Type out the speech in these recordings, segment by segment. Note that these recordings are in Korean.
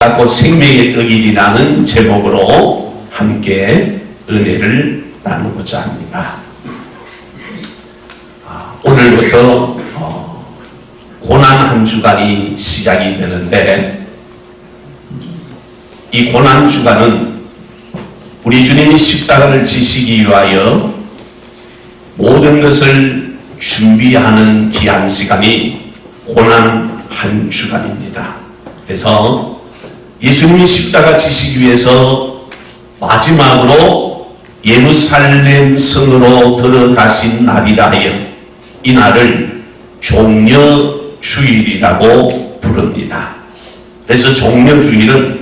곧 생명의 떡이라는 제목으로 함께 은혜를 나누고자 합니다. 오늘부터 고난 한 주간이 시작이 되는데, 이 고난 주간은 우리 주님이 십자가를 지시기 위하여 모든 것을 준비하는 귀한 시간이 고난 한 주간입니다. 그래서 예수님이 십자가 지시기 위해서 마지막으로 예루살렘 성으로 들어가신 날이라 하여 이 날을 종려주일이라고 부릅니다. 그래서 종려주일은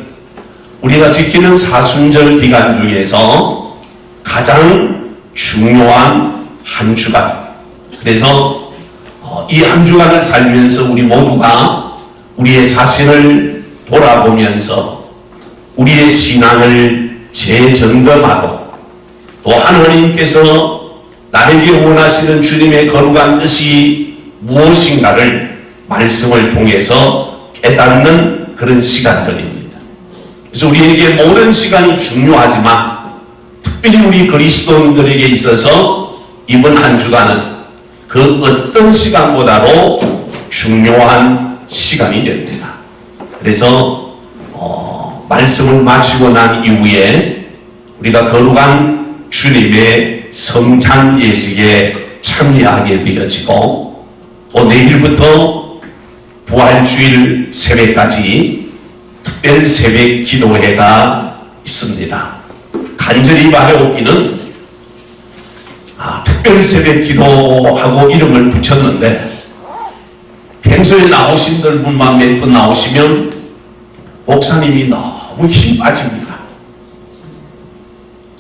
우리가 지키는 사순절 기간 중에서 가장 중요한 한 주간, 그래서 이 한 주간을 살면서 우리 모두가 우리의 자신을 돌아보면서 우리의 신앙을 재점검하고, 또 하나님께서 나에게 원하시는 주님의 거룩한 뜻이 무엇인가를 말씀을 통해서 깨닫는 그런 시간들입니다. 그래서 우리에게 모든 시간이 중요하지만 특별히 우리 그리스도인들에게 있어서 이번 한 주간은 그 어떤 시간보다도 중요한 시간이 됩니다. 그래서 말씀을 마치고 난 이후에 우리가 거룩한 주님의 성찬 예식에 참여하게 되어지고, 또 내일부터 부활주일 새벽까지 특별 새벽 기도회가 있습니다. 간절히 바라옵기는 특별 새벽 기도하고 이름을 붙였는데, 평소에 나오신 분만 몇 분 나오시면 목사님이 너무 힘 빠집니다.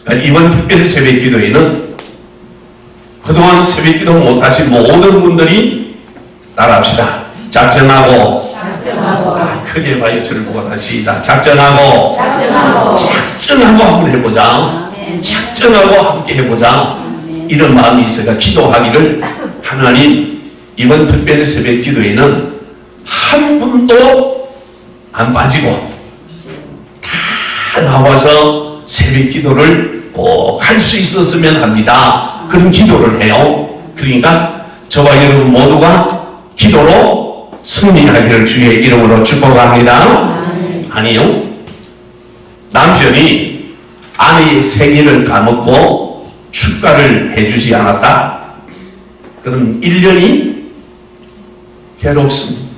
그러니까 이번 특별 새벽 기도회는 그동안 새벽 기도 못하신 모든 분들이 따라합시다. 작정하고 크게 봐요. 저를 보고 다시 시작. 작정하고 한번 해보자. 작정하고 함께 해보자. 이런 마음이 있어가 기도하기를, 하나님 이번 특별 새벽 기도회는 한 분도 안 빠지고 다 나와서 새벽 기도를 꼭 할 수 있었으면 합니다. 그런 기도를 해요. 그러니까 저와 여러분 모두가 기도로 승리하기를 주의 이름으로 축복합니다. 아니요, 남편이 아내의 생일을 까먹고 축가를 해주지 않았다, 그럼 1년이 괴롭습니다.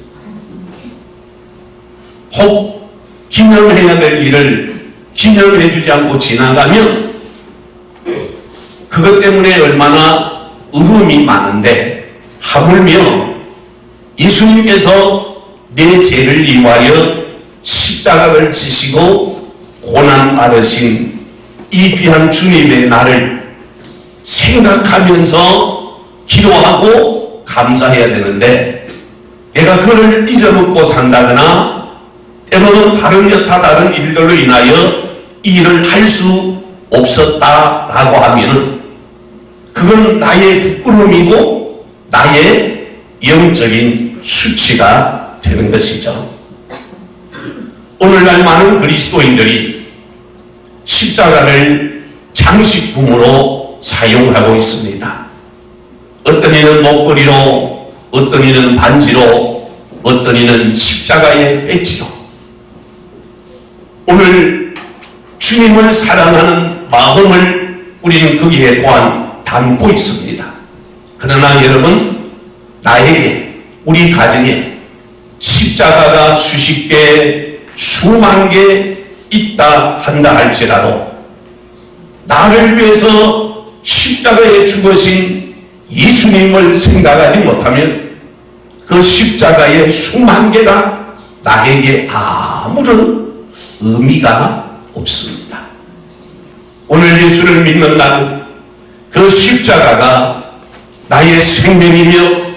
혹 기념해야 될 일을 기념해주지 않고 지나가면 그것 때문에 얼마나 으름이 많은데, 하물며 예수님께서 내 죄를 위하여 십자가를 지시고 고난 받으신 이 귀한 주님의 날을 생각하면서 기도하고 감사해야 되는데, 내가 그를 잊어먹고 산다거나 때로는 다른 여타 다른 일들로 인하여 이 일을 할 수 없었다라고 하면은 그건 나의 부끄러움이고 나의 영적인 수치가 되는 것이죠. 오늘날 많은 그리스도인들이 십자가를 장식품으로 사용하고 있습니다. 어떤 이는 목걸이로, 어떤 이는 반지로, 어떤 이는 십자가의 배지로. 오늘 주님을 사랑하는 마음을 우리는 거기에 또한 담고 있습니다. 그러나 여러분, 나에게, 우리 가정에 십자가가 수십 개, 수만 개 있다 한다 할지라도 나를 위해서 십자가에 죽으신 예수님을 생각하지 못하면 그 십자가의 수만 개가 나에게 아무런 의미가 없습니다. 오늘 예수를 믿는 나는 그 십자가가 나의 생명이며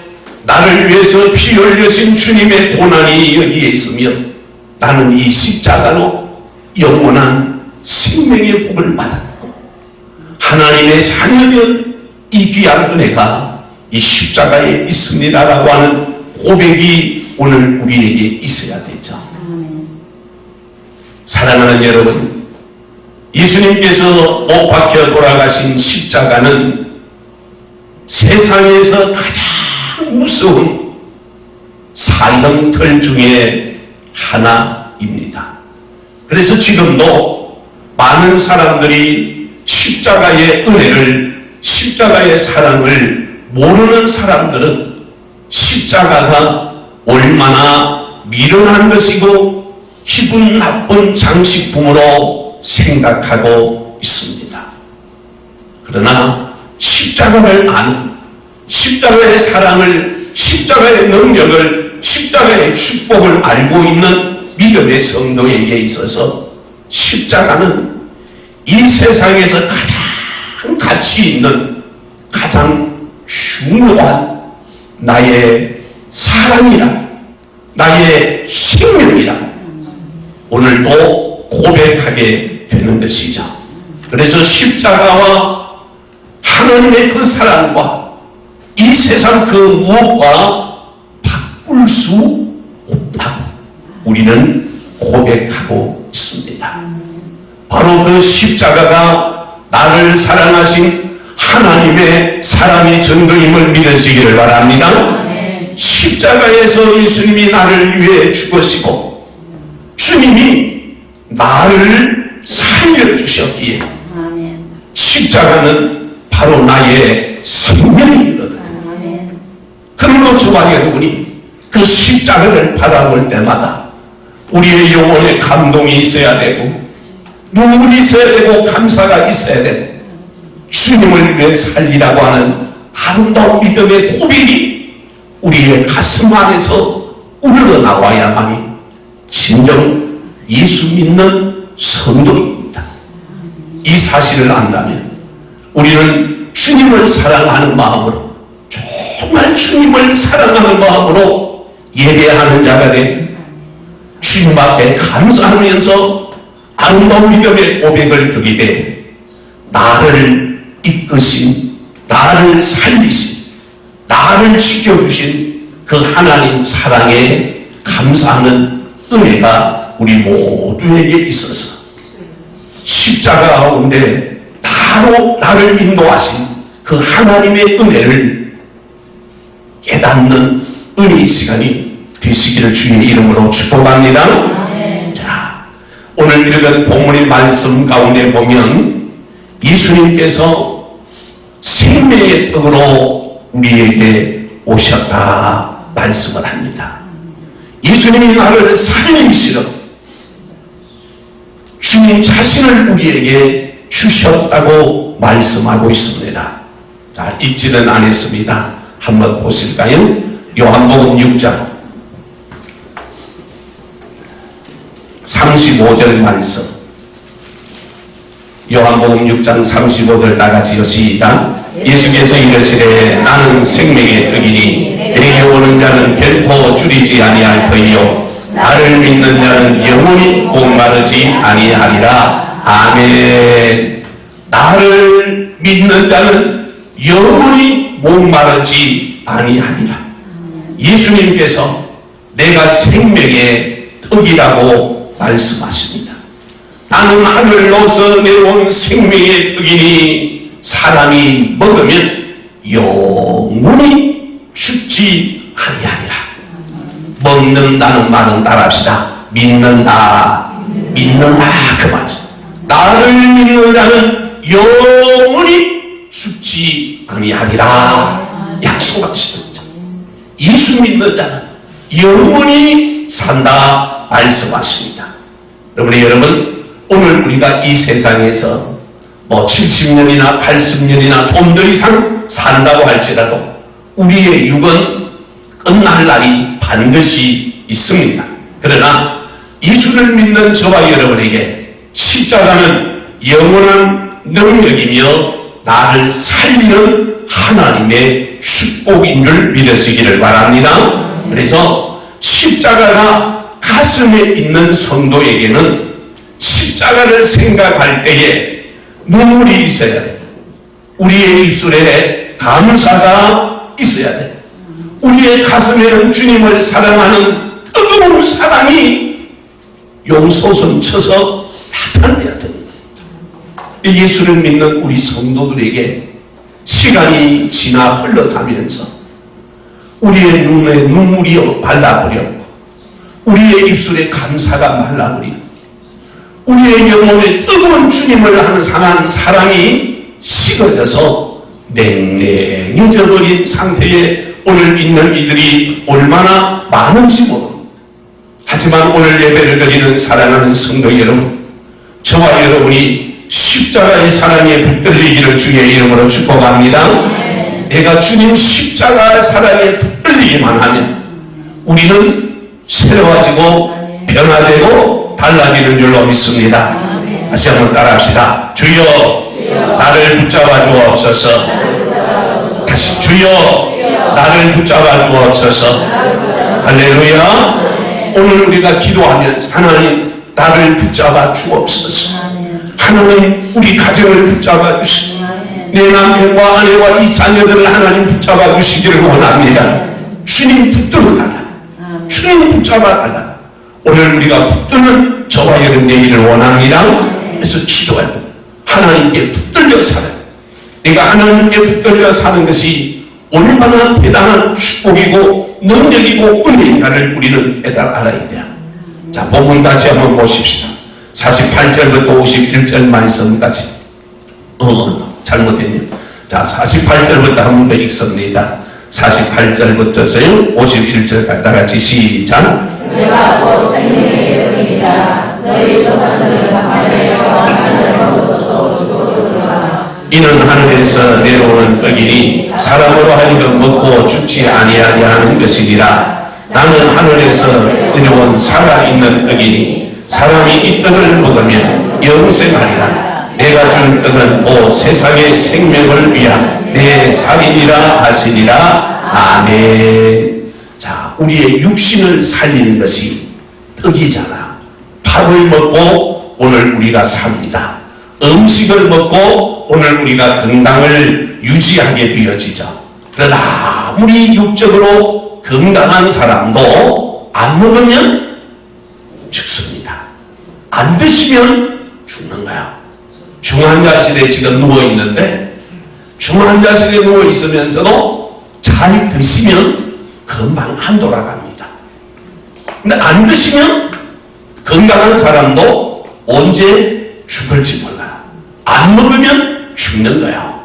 나를 위해서 피 흘리신 주님의 고난이 여기에 있으면 나는 이 십자가로 영원한 생명의 복을 받았고, 하나님의 자녀면 이 귀한 은혜가 이 십자가에 있습니다라고 하는 고백이 오늘 우리에게 있어야 되죠. 사랑하는 여러분, 예수님께서 못 박혀 돌아가신 십자가는 세상에서 가장 무서운 사형틀 중에 하나입니다. 그래서 지금도 많은 사람들이 십자가의 은혜를, 십자가의 사랑을 모르는 사람들은 십자가가 얼마나 미련한 것이고 기분 나쁜 장식품으로 생각하고 있습니다. 그러나 십자가를 아는, 십자가의 사랑을, 십자가의 능력을, 십자가의 축복을 알고 있는 믿음의 성도에게 있어서 십자가는 이 세상에서 가장 가치 있는, 가장 중요한 나의 사랑이라, 나의 생명이라 오늘도 고백하게 되는 것이죠. 그래서 십자가와 하나님의 그 사랑과 이 세상 그 무엇과 바꿀 수 없다고 우리는 고백하고 있습니다. 바로 그 십자가가 나를 사랑하신 하나님의 사랑의 증거임을 믿으시기를 바랍니다. 십자가에서 예수님이 나를 위해 죽으시고 주님이 나를 살려주셨기에 십자가는 바로 나의 생명이거든요. 그러므로 저와 여러분이 그 십자가를 바라볼 때마다 우리의 영혼에 감동이 있어야 되고 눈물이 있어야 되고 감사가 있어야 되고 주님을 위해 살리라고 하는 아름다운 믿음의 고백이 우리의 가슴 안에서 우러나와야만이 진정 예수 믿는 성도입니다. 이 사실을 안다면 우리는 주님을 사랑하는 마음으로, 정말 주님을 사랑하는 마음으로 예배하는 자가 되고 주님 앞에 감사하면서 아름다운 믿음의 고백을 드리되 나를 이끄신, 나를 살리신, 나를 지켜주신 그 하나님 사랑에 감사하는 은혜가 우리 모두에게 있어서 십자가 가운데 바로 나를 인도하신 그 하나님의 은혜를 깨닫는 은혜의 시간이 되시기를 주의 이름으로 축복합니다. 자, 오늘 읽은 본문의 말씀 가운데 보면 예수님께서 생명의 떡으로 우리에게 오셨다 말씀을 합니다. 예수님이 나를 살리시려 주님 자신을 우리에게 주셨다고 말씀하고 있습니다. 자, 읽지는 않았습니다. 한번 보실까요? 요한복음 6장 35절 말씀. 요한복음 6장 35절 다같이 시작. 예수께서 이르시되 나는 생명의 떡이니 내게 오는 자는 결코 줄이지 아니할 터이요 나를 믿는 자는 영원히 목마르지 아니하리라. 아멘. 나를 믿는 자는 영원히 목마르지 아니하리라. 예수님께서 내가 생명의 떡이라고 말씀하십니다. 나는 하늘로서 내려온 생명의 떡이니 사람이 먹으면 영원히 죽지 아니하리라. 먹는다는 말은 따라합시다. 믿는다. 믿는다 그 말이죠. 나를 믿는 자는 영원히 죽지 아니하리라 약속하십니다. 예수 믿는 자는 영원히 산다 말씀하십니다. 여러분 오늘 우리가 이 세상에서 뭐 70년이나 80년이나 좀 더 이상 산다고 할지라도 우리의 육은 끝날 날이 반드시 있습니다. 그러나 예수를 믿는 저와 여러분에게 십자가는 영원한 능력이며 나를 살리는 하나님의 축복인 줄 믿으시기를 바랍니다. 그래서 십자가가 가슴에 있는 성도에게는 십자가를 생각할 때에 눈물이 있어야 돼. 우리의 입술에 감사가 있어야 돼. 우리의 가슴에는 주님을 사랑하는 뜨거운 사랑이 용솟음 쳐서 편해야 됩니다. 예수를 믿는 우리 성도들에게 시간이 지나 흘러가면서 우리의 눈에 눈물이 발라버렸고 우리의 입술에 감사가 말라버리고 우리의 영혼에 뜨거운 주님을 하는 상한 사랑이 식어져서 냉랭해져 버린 상태에 오늘 있는 이들이 얼마나 많은지 모릅니다. 하지만 오늘 예배를 드리는 사랑하는 성도 여러분, 저와 여러분이 십자가의 사랑에 붙들리기를 주의 이름으로 축복합니다. 내가 주님 십자가의 사랑에 붙들리기만 하면 우리는 새로워지고 변화되고 달라지는 줄로 믿습니다. 다시 한번 따라합시다. 주여 나를 붙잡아 주옵소서. 다시 주여 나를 붙잡아 주옵소서. 할렐루야. 오늘 우리가 기도하면서 하나님 나를 붙잡아 주옵소서. 하나님 우리 가정을 붙잡아 주시고 내 남편과 아내와 이 자녀들을 하나님 붙잡아 주시기를 원합니다. 주님 붙들어 달라. 주님 붙잡아 달라. 오늘 우리가 붙드는 저와 여러분 되기를 원합니다. 그래서 기도해요. 하나님께 붙들려 살아요. 내가 하나님께 붙들려 사는 것이 얼마나 대단한 축복이고 능력이고 은혜인가를 우리는 알아야 돼요. 자, 본문 다시 한번 보십시다. 48절부터 51절 말씀까지. 잘못했네요. 자, 48절부터 한 번 더 읽습니다. 48절부터서요 51절까지 다같이 시작. 내가 곧 생명의 떡이니라. 너희 조상들은 바다에서 만나를 먹었어도 죽어들어라. 이는 하늘에서 내려오는 떡이니 사람으로 하여금 먹고 죽지 아니하게 하는 것이니라. 나는 하늘에서 내려온 살아있는 떡이니 사람이 이 떡을 먹으면 영생하리라. 내가 준 떡은 온 세상의 생명을 위한 내 살이니라 하시니라. 아멘. 자, 우리의 육신을 살리는 것이 떡이잖아. 밥을 먹고 오늘 우리가 삽니다. 음식을 먹고 오늘 우리가 건강을 유지하게 되어지죠. 그러나 아무리 육적으로 건강한 사람도 안 먹으면 죽습니다. 안 드시면 죽는 거야. 중환자실에 지금 누워있는데 중환자실에 누워있으면서도 잘 드시면 금방 안 돌아갑니다. 근데 안 드시면 건강한 사람도 언제 죽을지 몰라요. 안 먹으면 죽는 거예요.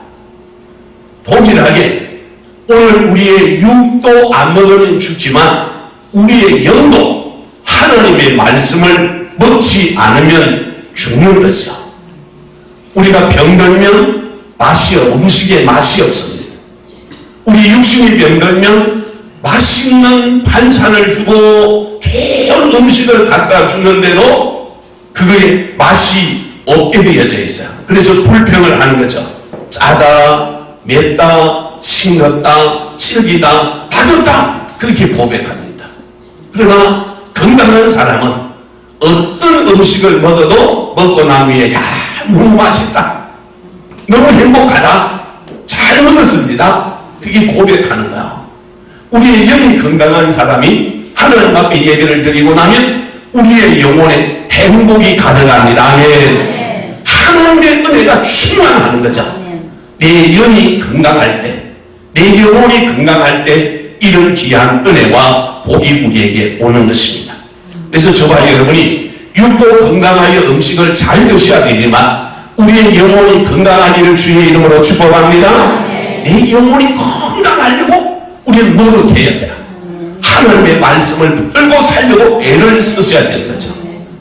동일하게 오늘 우리의 육도 안 먹으면 죽지만 우리의 영도 하나님의 말씀을 먹지 않으면 죽는 거죠. 우리가 병들면 음식에 맛이 없습니다. 우리 육신이 병들면 맛있는 반찬을 주고 좋은 음식을 갖다 주는데도 그거에 맛이 없게 되어져 있어요. 그래서 불평을 하는 거죠. 짜다, 맵다, 싱겁다, 질기다, 맛없다 그렇게 고백합니다. 그러나 건강한 사람은 어떤 음식을 먹어도 먹고 난 후에 너무 맛있다, 너무 행복하다, 잘 먹었습니다. 그게 고백하는 거예요. 우리의 영이 건강한 사람이 하나님 앞에 예배를 드리고 나면 우리의 영혼에 행복이 가득합니다. 아멘. 하나님의 은혜가 충만하는 거죠. 내 영이 건강할 때, 내 영혼이 건강할 때 이런 귀한 은혜와 복이 우리에게 오는 것입니다. 그래서 저와 여러분이 육도 건강하여 음식을 잘 드셔야 되지만 우리의 영혼이 건강하기를 주의 이름으로 축복합니다. 내 영혼이 건강하려고 우리는 노력해야 돼요. 하나님의 말씀을 붙들고 살려고 애를 쓰셔야 되는 거죠.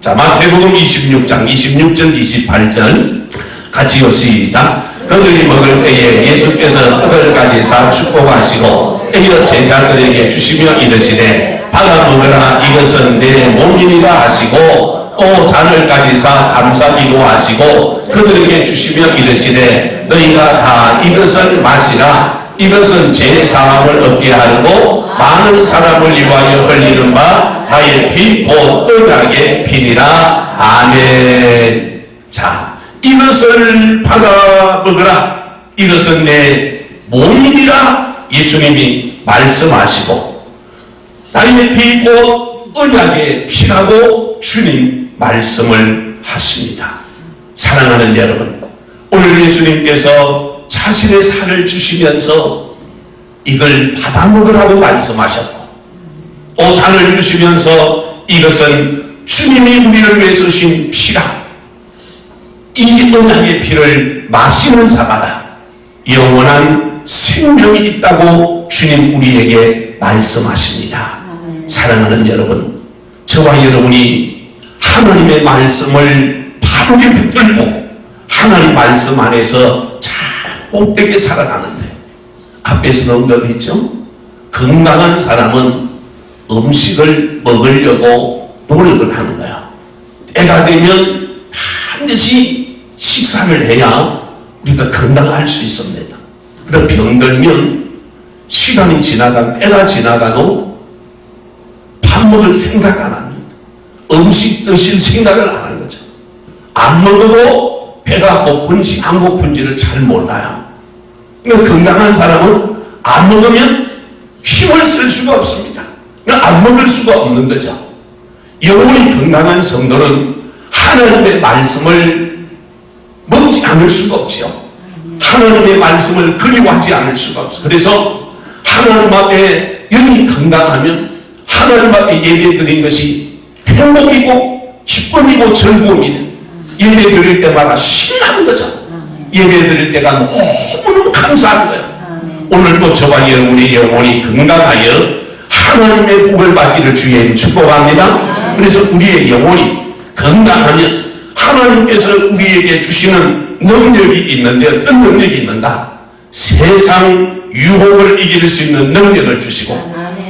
자, 마태복음 26장 26절 28절 같이요 시작. 그들이 먹을 때에 예수께서 떡을 가지사 축복하시고 이어 제자들에게 주시며 이르시되 받아 먹으라, 이것은 내 몸이니라 하시고 또 잔을 가지사 감사기도 하시고 그들에게 주시며 이르시되 너희가 다 이것을 마시라. 이것은 제 사함을 얻게 하고 많은 사람을 위하여 흘리는 바 나의 피 곧 언약의 피니라. 아멘. 자, 이것을 받아 먹으라. 이것은 내 몸이니라 예수님이 말씀하시고 나의 피 곧 언약의 피라고 주님 말씀을 하십니다. 사랑하는 여러분, 오늘 예수님께서 자신의 살을 주시면서 이걸 받아 먹으라고 말씀하셨고, 또 잔을 주시면서 이것은 주님이 우리를 위해 주신 피라, 이 언약의 피를 마시는 자마다 영원한 생명이 있다고 주님 우리에게 말씀하십니다. 사랑하는 여러분, 저와 여러분이 하나님의 말씀을 바르게 붙들고 하나님 말씀 안에서 잘 복되게 살아가는데, 앞에서 언급했죠? 건강한 사람은 음식을 먹으려고 노력을 하는 거야. 때가 되면 반드시 식사를 해야 우리가 건강할 수 있습니다. 그럼 병들면 시간이 지나가, 때가 지나가도 밥 먹을 생각 안 합니다. 음식 드실 생각을 안 하는 거죠. 안 먹어도 배가 고픈지 안 고픈지를 잘 몰라요. 그러니까 건강한 사람은 안 먹으면 힘을 쓸 수가 없습니다. 그러니까 안 먹을 수가 없는 거죠. 영혼이 건강한 성도는 하나님의 말씀을 먹지 않을 수가 없죠. 하나님의 말씀을 그리워하지 않을 수가 없어요. 그래서 하나님 앞에 영이 건강하면 하나님 앞에 예배드린 것이 행복이고 기쁨이고 즐거움이네. 예배 드릴 때마다 신나는 거죠. 예배 드릴 때가 너무너무 감사한 거예요. 오늘도 저와 여러분의 영혼이 건강하여 하나님의 복을 받기를 주의 축복합니다. 그래서 우리의 영혼이 건강하면 하나님께서 우리에게 주시는 능력이 있는데, 어떤 능력이 있는가? 세상 유혹을 이길 수 있는 능력을 주시고,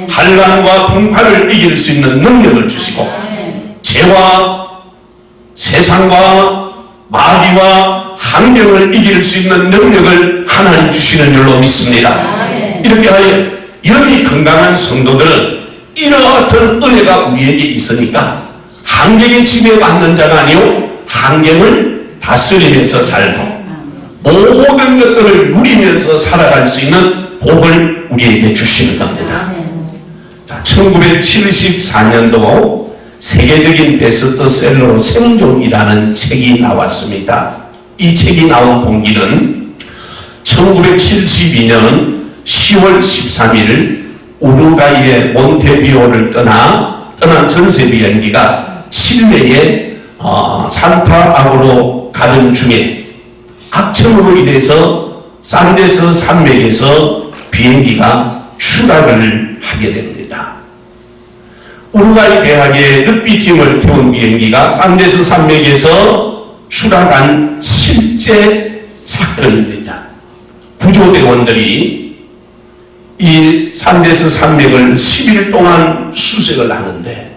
환난과 풍파를 이길 수 있는 능력을 주시고, 죄와 세상과 마귀와 환경을 이길 수 있는 능력을 하나님 주시는 줄로 믿습니다. 이렇게 하여 영이 건강한 성도들은 이와 같은 은혜가 우리에게 있으니까 환경에 지배받는 자가 아니요 환경을 다스리면서 살고 모든 것들을 누리면서 살아갈 수 있는 복을 우리에게 주시는 겁니다. 자, 1974년도 세계적인 베스트셀러로 생존이라는 책이 나왔습니다. 이 책이 나온 동기는 1972년 10월 13일 우루과이의 몬테비오를 떠난 전세 비행기가 칠레의 산타아고로 가던 중에 악천후로 인해서 산데스 산맥에서 비행기가 추락을 하게 됩니다. 우루과이 대학의 늑비팀을 태운 비행기가 산데스 산맥에서 추락한 실제 사건입니다. 구조대원들이 이 산데스 산맥을 10일 동안 수색을 하는데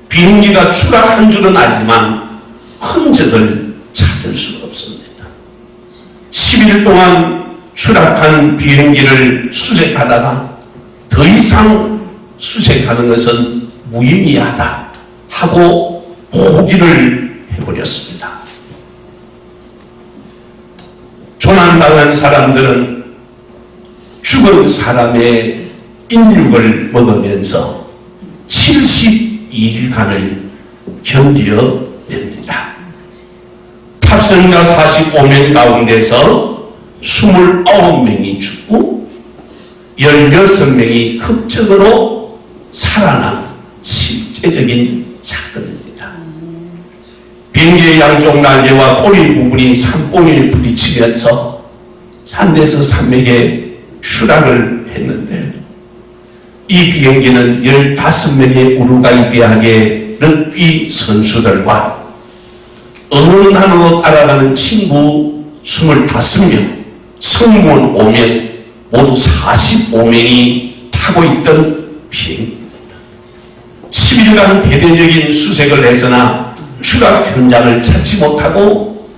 비행기가 추락한 줄은 알지만 흔적을 찾을 수가 없습니다. 10일 동안 추락한 비행기를 수색하다가 더 이상 수색하는 것은 무의미하다 하고 포기를 해버렸습니다. 조난당한 사람들은 죽은 사람의 인육을 먹으면서 72일간을 견뎌냅니다. 탑승자 45명 가운데서 29명이 죽고 16명이 극적으로 살아난 실제적인 사건입니다. 비행기의 양쪽 날개와 꼬리 부분이 산봉에 부딪히면서 산데스 산맥에 추락을 했는데 이 비행기는 15명의 우루과이 대학의 럭비 선수들과 어느 나라로 따라가는 친구 25명, 승무원 5명, 모두 45명이 타고 있던 비행기입니다. 10일간 대대적인 수색을 했으나 추락 현장을 찾지 못하고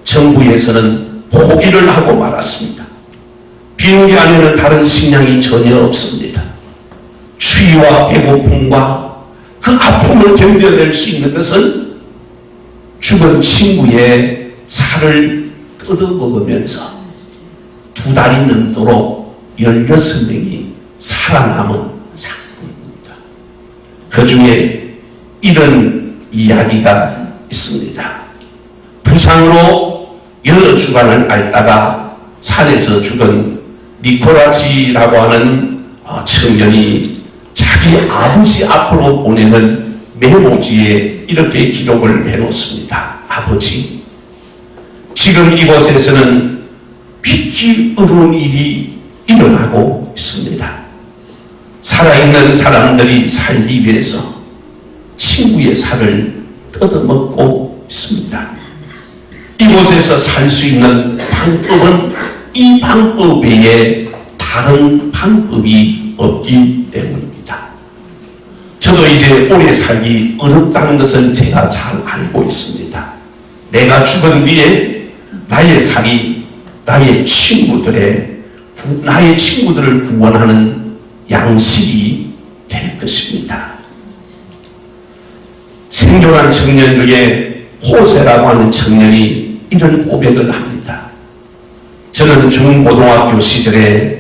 정부에서는 포기를 하고 말았습니다. 비행기 안에는 다른 식량이 전혀 없습니다. 추위와 배고픔과 그 아픔을 견뎌낼 수 있는 것은 죽은 친구의 살을 뜯어먹으면서 2달이 넘도록 16명이 살아남은 사건입니다. 그 중에 이런 이야기가 있습니다. 부상으로 여러 주간을 앓다가 산에서 죽은 니코라치라고 하는 청년이 자기 아버지 앞으로 보내는 메모지에 이렇게 기록을 해놓습니다. 아버지, 지금 이곳에서는 믿기 어려운 일이 일어나고 있습니다. 살아있는 사람들이 살기 위해서 친구의 살을 뜯어먹고 있습니다. 이곳에서 살 수 있는 방법은 이 방법 외에 다른 방법이 없기 때문입니다. 저도 이제 오래 살기 어렵다는 것을 제가 잘 알고 있습니다. 내가 죽은 뒤에 나의 살이 나의 친구들을 구원하는 양식이 될 것입니다. 생존한 청년 중에 호세라고 하는 청년이 이런 고백을 합니다. 저는 중고등학교 시절에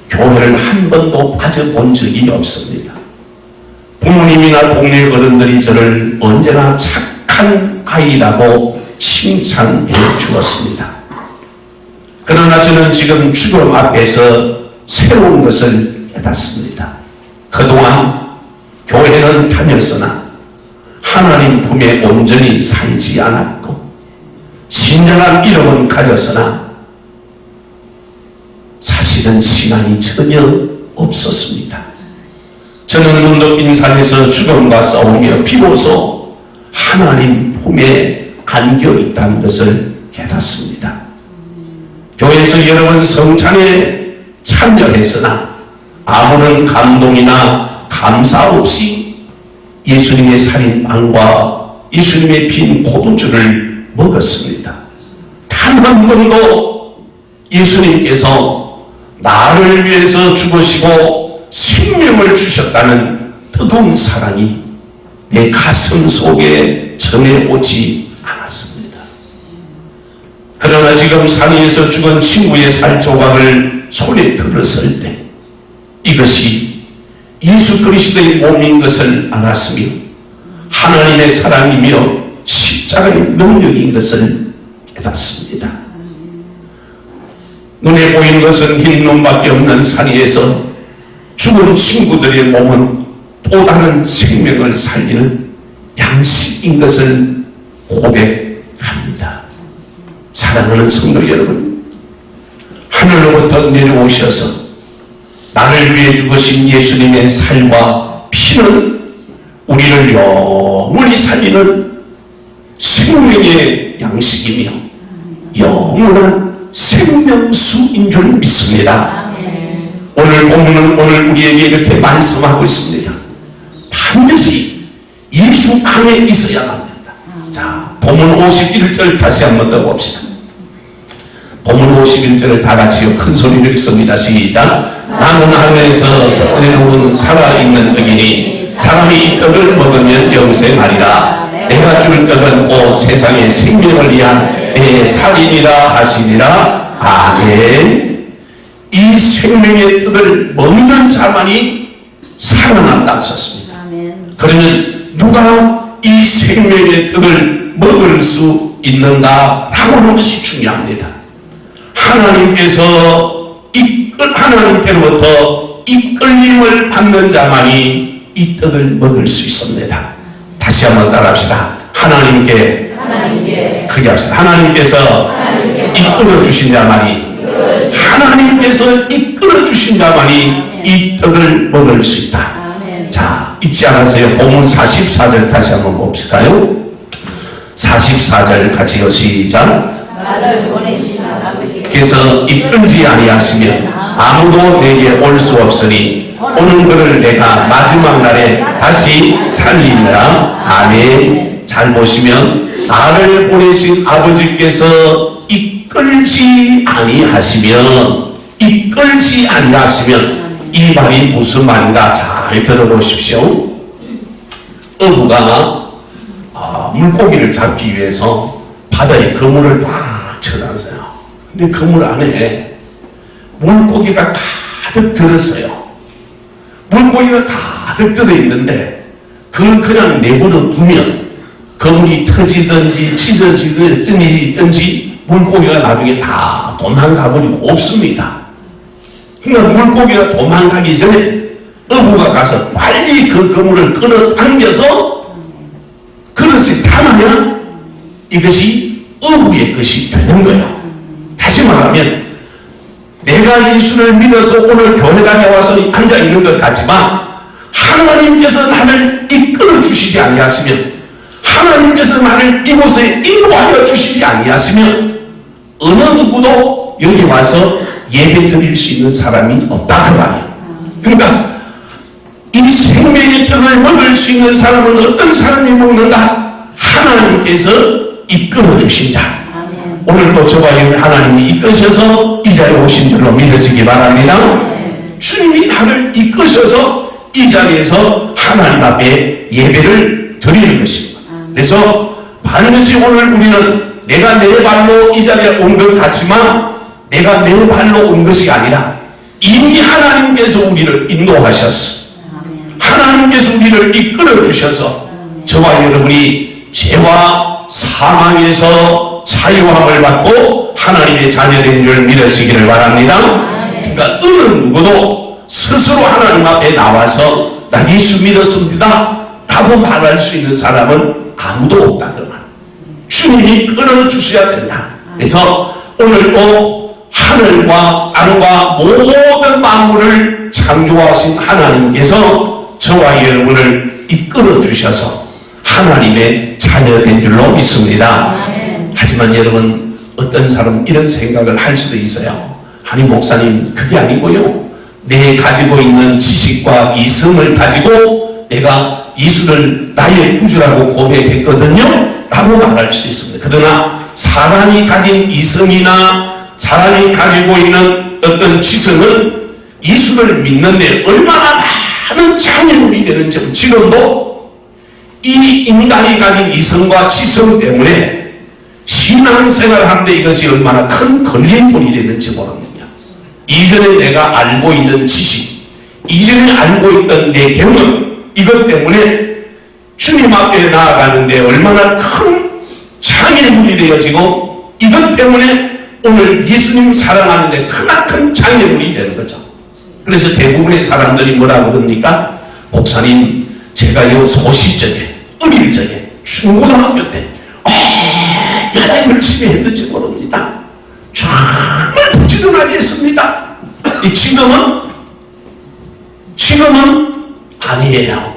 교회를 한 번도 빠져본 적이 없습니다. 부모님이나 동네 어른들이 저를 언제나 착한 아이라고 칭찬해 주었습니다. 그러나 저는 지금 죽음 앞에서 새로운 것을 깨닫습니다. 그동안 교회는 다녔으나 하나님 품에 온전히 살지 않았고 신령한 이름은 가졌으나 사실은 신앙이 전혀 없었습니다. 저는 눈도 빈 산에서 죽음과 싸우며 비로소 하나님 품에 안겨 있다는 것을 깨닫습니다. 교회에서 여러 번 성찬에 참여했으나 아무런 감동이나 감사 없이 예수님의 살인빵과 예수님의 빈 포도주를 먹었습니다. 단 한 번도 예수님께서 나를 위해서 죽으시고 생명을 주셨다는 뜨거운 사랑이 내 가슴 속에 전해오지 않았습니다. 그러나 지금 산 위에서 죽은 친구의 살 조각을 손에 들었을 때 이것이 예수 그리스도의 몸인 것을 알았으며 하나님의 사랑이며 십자가의 능력인 것을 깨닫습니다. 눈에 보이는 것은 흰 눈밖에 없는 산 위에서 죽은 친구들의 몸은 또 다른 생명을 살리는 양식인 것을 고백합니다. 사랑하는 성도 여러분, 하늘로부터 내려오셔서 나를 위해 죽으신 예수님의 살과 피는 우리를 영원히 살리는 생명의 양식이며 영원한 생명수인 줄 믿습니다. 오늘 본문은 오늘 우리에게 이렇게 말씀하고 있습니다. 반드시 예수 안에 있어야 합니다. 자, 본문 51절 다시 한번 더 봅시다. 본문 51절을 다 같이요 큰 소리로 읽습니다. 시작. 나는 하늘에서 내려온 살아있는 떡이니 사람이 이 떡을 먹으면 영생하리라. 내가 줄 떡은 곧 세상의 생명을 위한 내 살이니라 하시니라. 아멘. 이 생명의 떡을 먹는 자만이 살아난다 하셨습니다. 그러면 누가 이 생명의 떡을 먹을 수 있는가 라고 하는 것이 중요합니다. 하나님께로부터 이끌림을 받는 자만이 이 떡을 먹을 수 있습니다. 다시 한번 따라합시다. 하나님께 그게 합시다. 하나님께서 이끌어 주신 자만이 하나님께서 이끌어 주신 자만이 이 떡을 먹을 수 있다. 자, 잊지 않으세요. 본문 44절 다시 한번 봅시다요. 44절 같이요. 시작. 그래서 이끌지 아니하시면 아무도 내게 올 수 없으니 오는 그를 내가 마지막 날에 다시 살리리라. 아멘. 잘 보시면 나를 보내신 아버지께서 이끌지 아니하시면 이 말이 무슨 말인가 잘 들어보십시오. 어부가 물고기를 잡기 위해서 바다에 그물을 딱 쳐놨어요. 근데 그물 안에 물고기가 가득 들었어요. 물고기가 가득 들어있는데 그걸 그냥 내버려 두면 건물이 터지든지 찢어지든 어떤 일이 있든지 물고기가 나중에 다 도망가버리고 없습니다. 그러니까 물고기가 도망가기 전에 어부가 가서 빨리 그 그물을 끌어당겨서 그릇에 담으면 이것이 어부의 것이 되는 거예요. 다시 말하면 내가 예수를 믿어서 오늘 교회당에 와서 앉아있는 것 같지만 하나님께서 나를 이끌어 주시지 아니하시면, 하나님께서 나를 이곳에 인도하여 주시지 아니하시면 어느 누구도 여기 와서 예배 드릴 수 있는 사람이 없다 그 말이에요. 그러니까 이 생명의 떡을 먹을 수 있는 사람은 어떤 사람이 먹는가? 하나님께서 이끌어 주신 자. 오늘도 저와 여러분 하나님이 이끄셔서 이 자리에 오신 줄로 믿으시기 바랍니다. 주님이 나를 이끄셔서 이 자리에서 하나님 앞에 예배를 드리는 것입니다. 그래서 반드시 오늘 우리는 내가 내 발로 이 자리에 온 것 같지만 내가 내 발로 온 것이 아니라 이미 하나님께서 우리를 인도하셨어. 하나님께서 우리를 이끌어 주셔서 저와 여러분이 죄와 사망에서 자유함을 받고 하나님의 자녀된 줄 믿으시기를 바랍니다. 그러니까 어느 누구도 스스로 하나님 앞에 나와서 나 예수 믿었습니다 라고 말할 수 있는 사람은 아무도 없다는 말. 주님이 끌어주셔야 된다. 그래서 오늘도 하늘과 땅과 모든 만물을 창조하신 하나님께서 저와 여러분을 이끌어 주셔서 하나님의 자녀된 줄로 믿습니다. 하지만 여러분 어떤 사람은 이런 생각을 할 수도 있어요. 아니 목사님 그게 아니고요, 내 가지고 있는 지식과 이성을 가지고 내가 예수를 나의 구주라고 고백했거든요 라고 말할 수 있습니다. 그러나 사람이 가진 이성이나 사람이 가지고 있는 어떤 지성은 예수를 믿는데 얼마나 많은 장애물이 되는지 지금도 이 인간이 가진 이성과 지성 때문에 신앙생활을 하는데 이것이 얼마나 큰 걸림돌이 되는지 모릅니다. 이전에 내가 알고 있는 지식, 이전에 알고 있던 내 경험, 이것 때문에 주님 앞에 나아가는데 얼마나 큰 장애물이 되어지고 이것 때문에 오늘 예수님 사랑하는데 크나큰 장애물이 되는 거죠. 그래서 대부분의 사람들이 뭐라고 그럽니까? 목사님 제가요 소시적에 어릴 적에 중고등학교 때 얼마나 열심히 했는지 모릅니다. 정말 부지런하게 했습니다. 지금은 아니에요.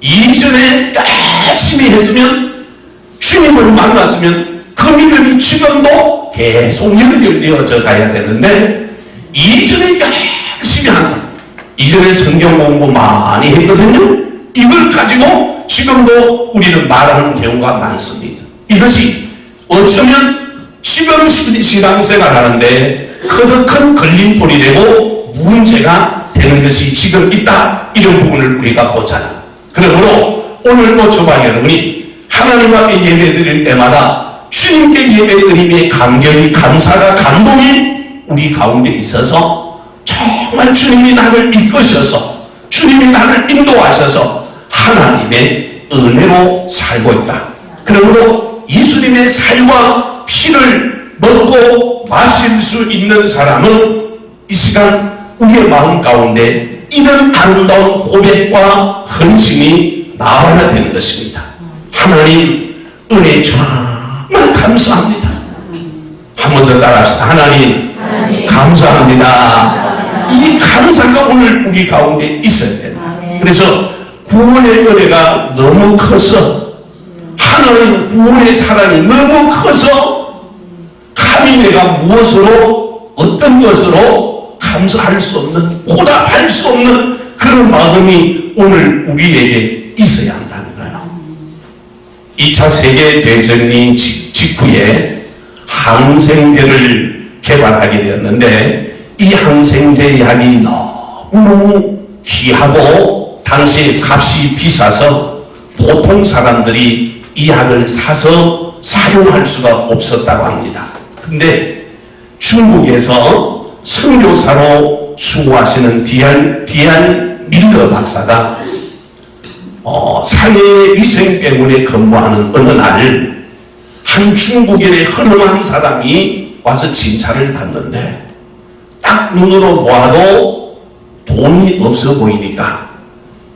이전에 열심히 했으면 주님을 만났으면 그 믿음이 지금도 계속 연결되어져 가야 되는데 이전에 열심히 한다. 이전에 성경 공부 많이 했거든요. 이걸 가지고 지금도 우리는 말하는 경우가 많습니다. 이것이 어쩌면 지금 신앙생활 하는데 큰 걸림돌이 되고 문제가 되는 것이 지금 있다. 이런 부분을 우리가 보잖아. 그러므로 오늘도 저와 여러분이 하나님 앞에 예배 드릴 때마다 주님께 예배 드림의 감격이, 감사가, 감동이 우리 가운데 있어서 정말 주님이 나를 이끄셔서 주님이 나를 인도하셔서 하나님의 은혜로 살고 있다. 그러므로 예수님의 살과 피를 먹고 마실 수 있는 사람은 이 시간 우리의 마음 가운데 이런 아름다운 고백과 헌신이 나와야 되는 것입니다. 하나님 은혜 정말 감사합니다. 한 번 더 따라합시다. 하나님 감사합니다. 이 감사가 오늘 우리 가운데 있어야 됩니다. 그래서 구원의 은혜가 너무 커서 하나님 구원의 사랑이 너무 커서 감히 내가 무엇으로 어떤 것으로 감사할 수 없는, 보답할 수 없는 그런 마음이 오늘 우리에게 있어야 한다는 거예요. 2차 세계대전이 직후에 항생제를 개발하게 되었는데 이 항생제 약이 너무너무 귀하고 당시 값이 비싸서 보통 사람들이 이 약을 사서 사용할 수가 없었다고 합니다. 근데 중국에서 선교사로 수고하시는 디안 밀러 박사가 사회 위생 때문에 근무하는 어느 날 한 중국인의 허름한 사람이 와서 진찰을 받는데 딱 눈으로 보아도 돈이 없어 보이니까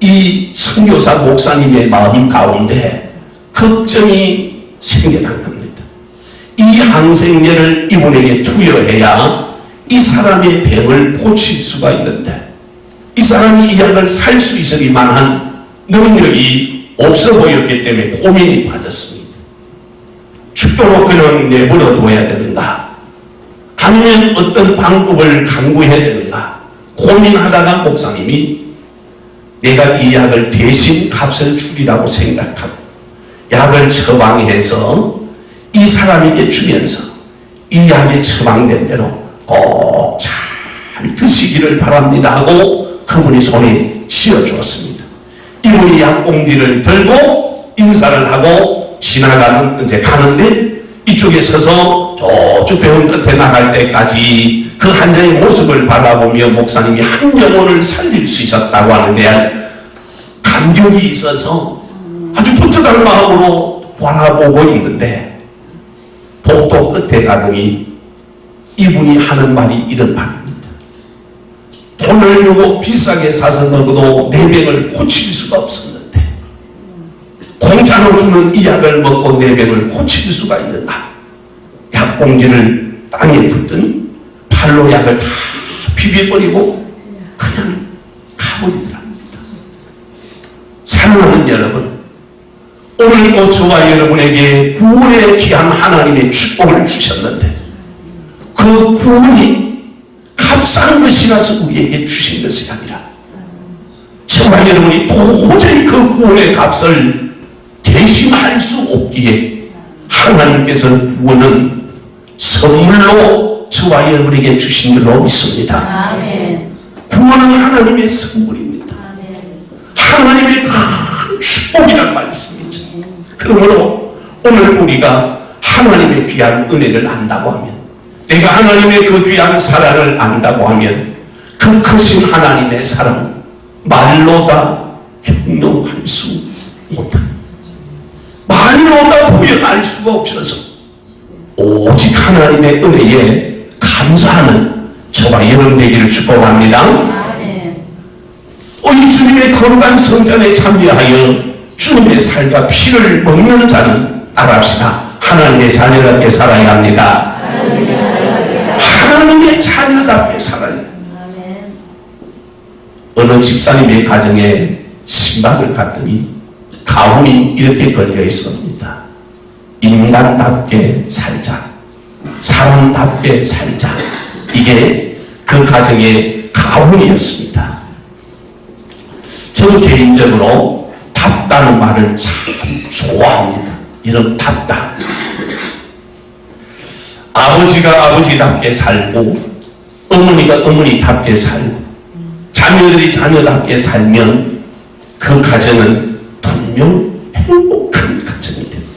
이 선교사 목사님의 마음 가운데 걱정이 생겨난 겁니다. 이 항생제를 이분에게 투여해야 이 사람의 병을 고칠 수가 있는데 이 사람이 이 약을 살 수 있을 만한 능력이 없어 보였기 때문에 고민이 받았습니다. 죽도록 그냥 내버려 둬야 되는가? 아니면 어떤 방법을 강구해야 되는가? 고민하다가 목사님이 내가 이 약을 대신 값을 주리라고 생각하고 약을 처방해서 이 사람에게 주면서 이 약에 처방된 대로 꼭 잘 드시기를 바랍니다 하고 그분이 손에 쥐어주었습니다. 이분이 약봉지를 들고 인사를 하고 가는데 이쪽에 서서 저쪽 병원 끝에 나갈 때까지 그 환자의 모습을 바라보며 목사님이 한 영혼을 살릴 수 있었다고 하는 데 감격이 있어서 아주 부탁할 마음으로 바라보고 있는데 복도 끝에 가더니 이분이 하는 말이 이런 말입니다. 돈을 주고 비싸게 사서 먹어도 내 병을 고칠 수가 없었는데 공짜로 주는 이 약을 먹고 내 병을 고칠 수가 있는가? 약봉지를 땅에 붓더니 팔로 약을 다 비벼버리고 그냥 가버리더랍니다. 사랑하는 여러분, 오늘 저와 여러분에게 구원의 귀한 하나님의 축복을 주셨는데 그 구원이 값싼 것이라서 우리에게 주신 것이 아니라 저와 여러분이 도저히 그 구원의 값을 대신할 수 없기에 하나님께서 구원은 선물로 저와 여러분에게 주신 줄로 믿습니다. 아멘. 구원은 하나님의 선물입니다. 아멘. 하나님의 큰 축복이란 말씀이죠. 그러므로 오늘 우리가 하나님의 귀한 은혜를 안다고 하면 내가 하나님의 그 귀한 사랑을 안다고 하면 그 크신 하나님의 사랑 말로 다 형용할 수 못합니다. 말로 다 표현할 수가 없어서 오직 하나님의 은혜에 감사하는 저와 여러분 되기를 축복합니다. 아멘. 이 주님의 거룩한 성전에 참여하여 주님의 살과 피를 먹는 자는 알합시다. 하나님의 자녀답게 살아야 합니다. 하나님의 자녀답게 살아야 합니다. 아멘. 어느 집사님의 가정에 신방을 갔더니 가훈이 이렇게 걸려 있습니다. 인간답게 살자. 사람답게 살자. 이게 그 가정의 가훈이었습니다. 저는 개인적으로 답다는 말을 참 좋아합니다. 이런 답다. 아버지가 아버지답게 살고 어머니가 어머니답게 살고 자녀들이 자녀답게 살면 그 가정은 분명 행복한 가정이 됩니다.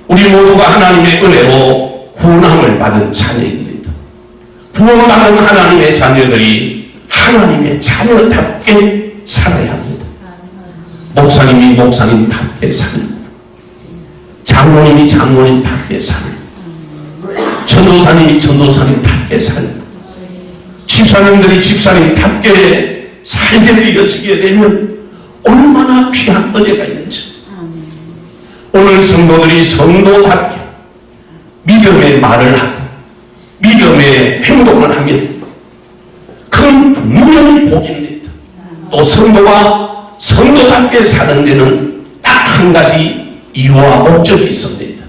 우리 모두가 하나님의 은혜로 구원함을 받은 자녀입니다. 구원받은 하나님의 자녀들이 하나님의 자녀답게 살아야 합니다. 목사님이 목사님답게 살고 장로님이 장로님답게 살고 전도사님이 전도사님답게 살고 집사님들이 집사님답게 살게 되어지게 되면 얼마나 귀한 은혜가 있는지. 오늘 성도들이 성도답게 믿음의 말을 하고 믿음의 행동을 하면 그건 분명히 복입니다. 또 성도가 성도답게 사는 데는 딱 한 가지 이유와 목적이 있습니다.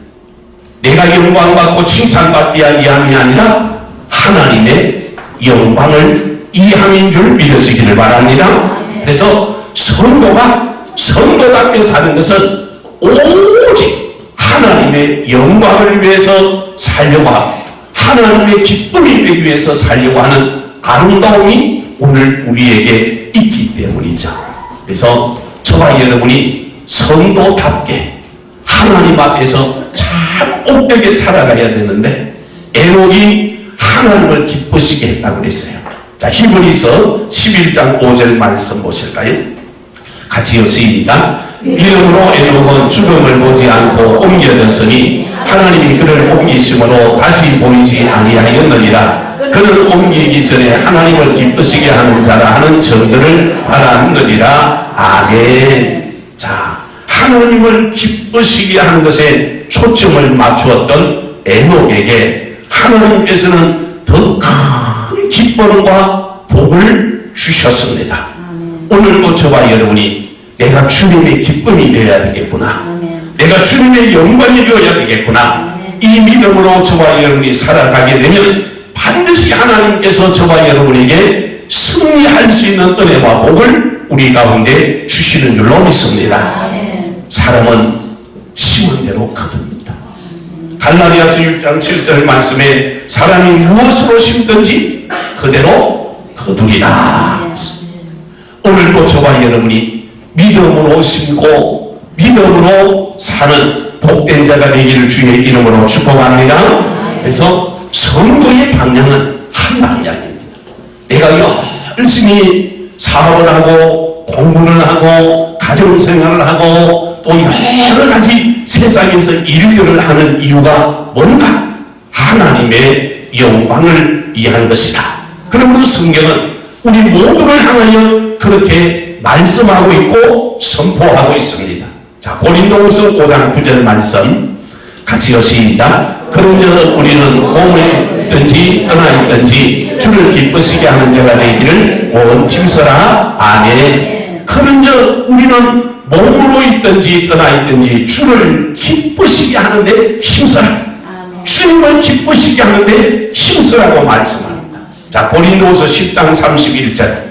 내가 영광받고 칭찬받기 위함이 아니라 하나님의 영광을 이함인 줄 믿으시기를 바랍니다. 그래서 성도가 성도답게 사는 것은 오직 하나님의 영광을 위해서 살려고 하고 하나님의 기쁨이 되기 위해서 살려고 하는 아름다움이 오늘 우리에게 있기 때문이죠. 그래서 저와 여러분이 성도답게 하나님 앞에서 참 옥되게 살아가야 되는데 에녹이 하나님을 기쁘시게 했다고 그랬어요. 자, 히브리서 11장 5절 말씀 보실까요? 같이 시작. 믿음으로 에녹은 죽음을 보지 않고 옮겨졌으니 하나님이 그를 옮기심으로 다시 보이지 아니하였느니라. 그는 옮기기 전에 하나님을 기쁘시게 하는 자라 하는 정도를 받았느니라. 아멘. 자, 하나님을 기쁘시게 하는 것에 초점을 맞추었던 에녹에게 하나님께서는 더 큰 기쁨과 복을 주셨습니다. 오늘도 저와 여러분이 내가 주님의 기쁨이 되어야 되겠구나. 내가 주님의 영광이 되어야 되겠구나. 이 믿음으로 저와 여러분이 살아가게 되면 반드시 하나님께서 저와 여러분에게 승리할 수 있는 은혜와 복을 우리 가운데 주시는 줄로 믿습니다. 사람은 심은 대로 거둡니다. 갈라디아서 6장 7절 말씀에 사람이 무엇으로 심든지 그대로 거두리라. 오늘도 저와 여러분이 믿음으로 심고 믿음으로 사는 복된 자가 되기를 주의 이름으로 축복합니다. 그래서 성도의 방향은 한 방향입니다. 내가 열심히 사업을 하고 공부를 하고 가정생활을 하고 또 여러 가지 세상에서 일들을 하는 이유가 뭔가? 하나님의 영광을 위한 것이다. 그러므로 성경은 우리 모두를 향하여 그렇게 말씀하고 있고 선포하고 있습니다. 자, 고린도후서 5장 9절 말씀 같이 시작. 그러므로 우리는 몸에 있든지 떠나 있든지 주를 기쁘시게 하는 자가 되기를 온 힘써라. 아멘. 그런즉 우리는 몸으로 있든지 떠나 있든지 주를 기쁘시게 하는데 힘써라. 주님을 기쁘시게 하는데 힘쓰라고 말씀합니다. 자, 고린도후서 10장 31절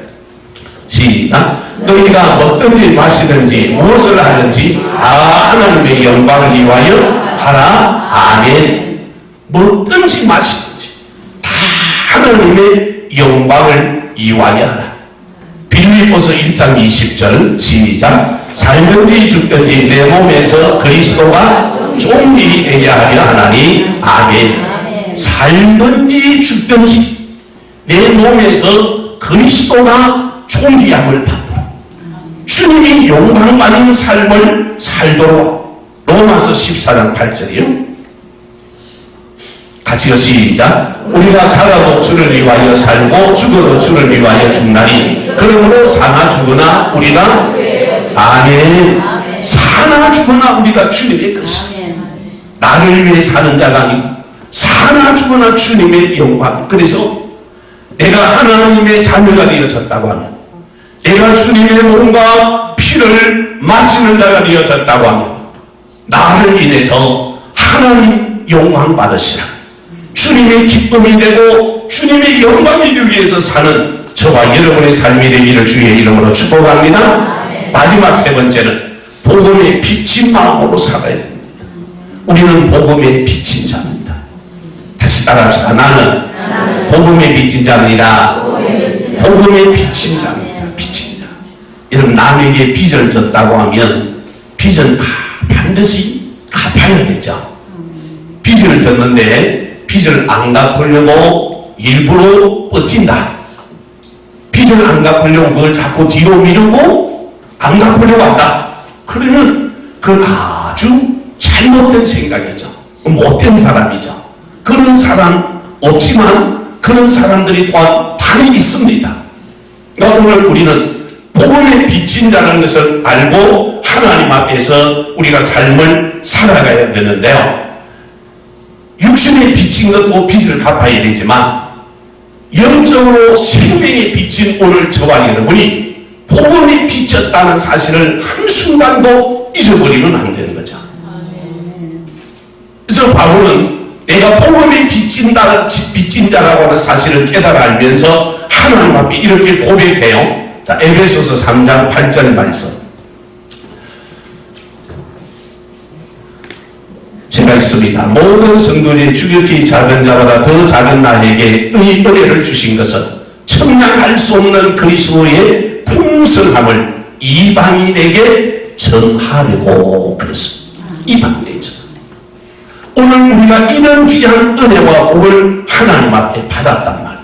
시작. 너희가 먹든지 마시든지 무엇을 하든지 다 하나님의 영광을 위하여 하라. 아멘. 먹든지 마시든지 다 하나님의 영광을 위하여 하라. 빌립보서 1장 20절 시작. 살든지 죽든지 내 몸에서 그리스도가 종이 되어야 하려 하나니. 아멘. 살든지 죽든지 내 몸에서 그리스도가 존귀함을 받도록 주님이 영광받는 삶을 살도록. 로마서 14장 8절이요. 같이 시작. 우리가 살아도 주를 위하여 살고 죽어도 주를 위하여 죽나니 그러므로 사나 죽으나 우리가 아멘. 사나 죽으나 우리가 주님의 것이다. 나를 위해 사는 자가 아니고 사나 죽으나 주님의 영광. 그래서 내가 하나님의 자녀가 되어졌다고 하면, 내가 주님의 몸과 피를 마시는 자가 되어졌다고 하면 나를 인해서 하나님 영광 받으시라. 주님의 기쁨이 되고 주님의 영광이 되기 위해서 사는 저와 여러분의 삶이 되기를 주의 이름으로 축복합니다. 마지막 세 번째는 복음의 비친 마음으로 살아야 됩니다. 우리는 복음의 비친 자입니다. 다시 따라합시다. 나는 복음의 비친 자입니다. 복음의 비친 자입니다. 비친 자. 여러분, 남에게 빚을 졌다고 하면 빚은 반드시 갚아야겠죠. 빚을 졌는데 빚을 안 갚으려고 일부러 버틴다. 빚을 안 갚으려고 그걸 자꾸 뒤로 미루고 안 갚으려고 한다. 그러면 그건 아주 잘못된 생각이죠. 못된 사람이죠. 그런 사람 없지만 그런 사람들이 또한 많이 있습니다. 그러니까 오늘 우리는 복음의 빚진 자라는 것을 알고 하나님 앞에서 우리가 삶을 살아가야 되는데요. 육신의 빚진 것도 빚을 갚아야 되지만 영적으로 생명의 빚진 오늘 저와 여러분이 복음이 빚졌다는 사실을 한순간도 잊어버리면 안 되는 거죠. 그래서 바울은 내가 복음이 빚진 자라고 하는 사실을 깨달아 알면서 하나님 앞에 이렇게 고백해요. 자, 에베소서 3장 8절 말씀 제가 읽습니다. 모든 성도들이 주격히 작은 자보다 더 작은 나에게 은혜를 주신 것은 청량할 수 없는 그리스도의 풍성함을 이방인에게 전하려고 그랬습니다. 이방인에게 전하려고. 오늘 우리가 이런 귀한 은혜와 복을 하나님 앞에 받았단 말.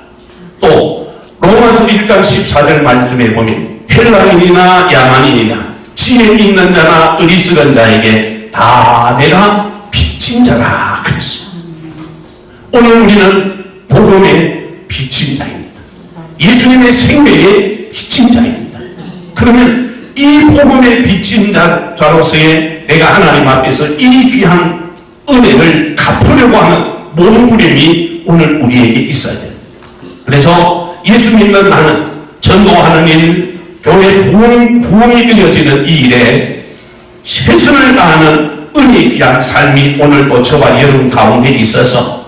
또 로마서 1장 14절 말씀에 보면 헬라인이나 야만인이나 지혜 있는 자나 어리석은 자에게 다 내가 빚진 자라 그랬습니다. 오늘 우리는 복음의 빚진 자입니다. 예수님의 생명의 빚진 자입니다. 그러면 이 복음의 빚진 자로서의 내가 하나님 앞에서 이 귀한 은혜를 갚으려고 하는 몸부림이 오늘 우리에게 있어야 됩니다. 그래서 예수 믿는 나는 전도하는 일, 교회 부흥이 이루어지는 이 일에 최선을 다하는 은혜의 귀한 삶이 오늘도 저와 여러분 가운데 있어서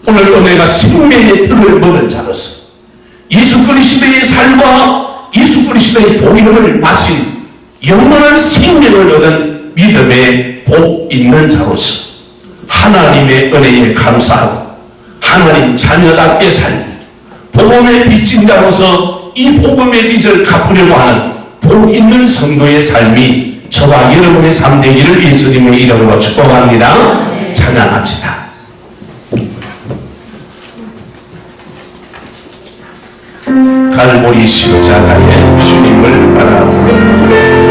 오늘도 내가 생명의 떡을 먹은 자로서 예수 그리스도의 삶과 예수 그리스도의 보혈을 마신 영원한 생명을 얻은 믿음의 복 있는 자로서 하나님의 은혜에 감사하고 하나님 자녀답게 살고 복음의 빚진 자로서 이 복음의 빚을 갚으려고 하는 복 있는 성도의 삶이 저와 여러분의 삶 되기를 예수님의 이름으로 축복합니다. 찬양합시다. 갈보리 십자가에 주님을 바라보는